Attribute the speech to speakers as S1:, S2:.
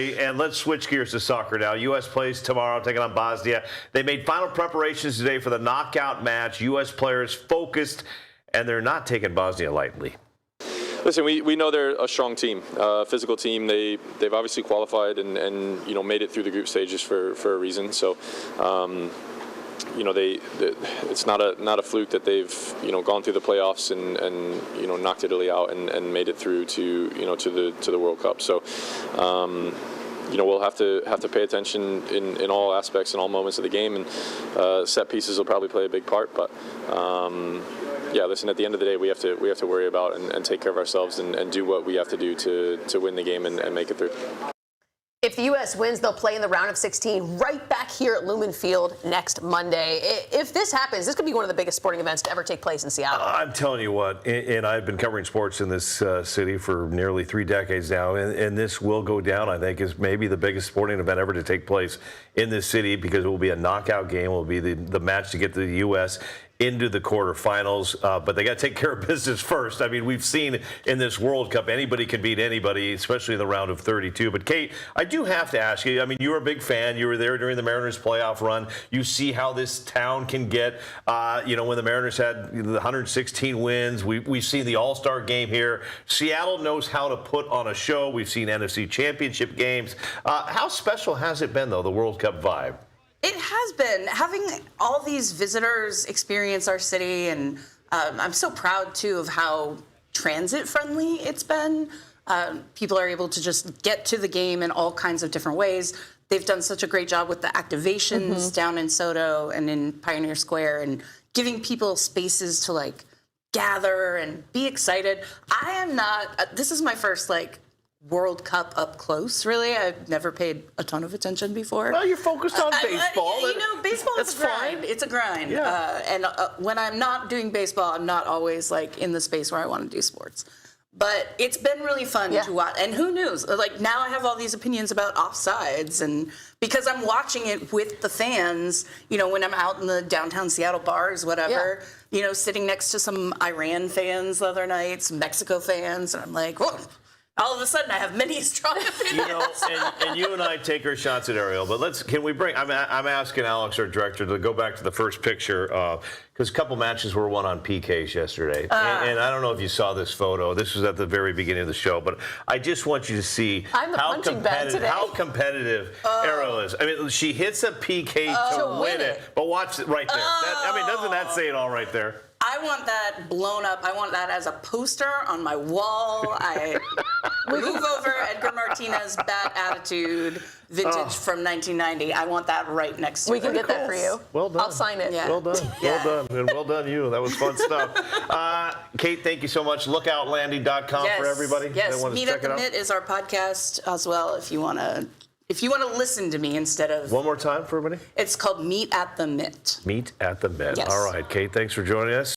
S1: And let's switch gears to soccer now. U.S. plays tomorrow, taking on Bosnia. They made final preparations today for the knockout match. U.S. players focused, and they're not taking Bosnia lightly.
S2: Listen, we know they're a strong team, physical team. They've obviously qualified and made it through the group stages for a reason. So it's not a fluke that they've gone through the playoffs and knocked Italy out and made it through to the World Cup. So we'll have to pay attention in all aspects and all moments of the game, and set pieces will probably play a big part. But yeah, listen, at the end of the day, we have to worry about and take care of ourselves and do what we have to do to win the game and make it through.
S3: If the U.S. wins, they'll play in the round of 16 right back here at Lumen Field next Monday. If this happens, this could be one of the biggest sporting events to ever take place in Seattle.
S1: I'm telling you what, and I've been covering sports in this city for nearly 3 decades now, and this will go down, I think, as maybe the biggest sporting event ever to take place in this city, because it will be a knockout game. It will be the match to get the U.S. into the quarterfinals, but they got to take care of business first. I mean, we've seen in this World Cup, anybody can beat anybody, especially in the round of 32. But Kate, I do have to ask you, I mean, you're a big fan. You were there during the Mariners playoff run. You see how this town can get, when the Mariners had the 116 wins. We've seen the All-Star game here. Seattle knows how to put on a show. We've seen NFC Championship games. How special has it been, though, the World Cup vibe?
S4: It has been. Having all these visitors experience our city, and I'm so proud, too, of how transit-friendly it's been. People are able to just get to the game in all kinds of different ways. They've done such a great job with the activations down in Soto and in Pioneer Square, and giving people spaces to, gather and be excited. I am not, this is my first, World Cup up close, really. I've never paid a ton of attention before.
S1: Well, you're focused on baseball.
S4: Baseball is a grind.
S1: Fine.
S4: It's a grind.
S1: Yeah.
S4: And when I'm not doing baseball, I'm not always in the space where I want to do sports. But it's been really fun to watch. And who knew? Now I have all these opinions about offsides, and because I'm watching it with the fans, when I'm out in the downtown Seattle bars, whatever, sitting next to some Iran fans the other night, some Mexico fans, and I'm like, whoa. All of a sudden, I have many strong opinions.
S1: And you and I take our shots at Ariel, but I'm asking Alex, our director, to go back to the first picture, because a couple matches were won on PKs yesterday. And I don't know if you saw this photo. This was at the very beginning of the show, but I just want you to see how competitive Ariel is. I mean, she hits a PK to win it, but watch it right there. Doesn't that say it all right there?
S4: I want that blown up. I want that as a poster on my wall. I move over Edgar Martinez bat attitude vintage from 1990. I want that right next to it.
S3: We can get that for you.
S1: Well done.
S3: I'll sign it.
S4: Yeah.
S1: Well done.
S4: Yeah.
S1: Well done. And well done you. That was fun stuff. Kate, thank you so much. Lookoutlanding.com for everybody.
S4: Yes, Meet at the Mitt is our podcast as well, if you want to listen to me instead of...
S1: One more time for everybody.
S4: It's called Meet at the Mitt.
S1: Meet at the Mitt.
S4: Yes.
S1: All right, Kate, thanks for joining us.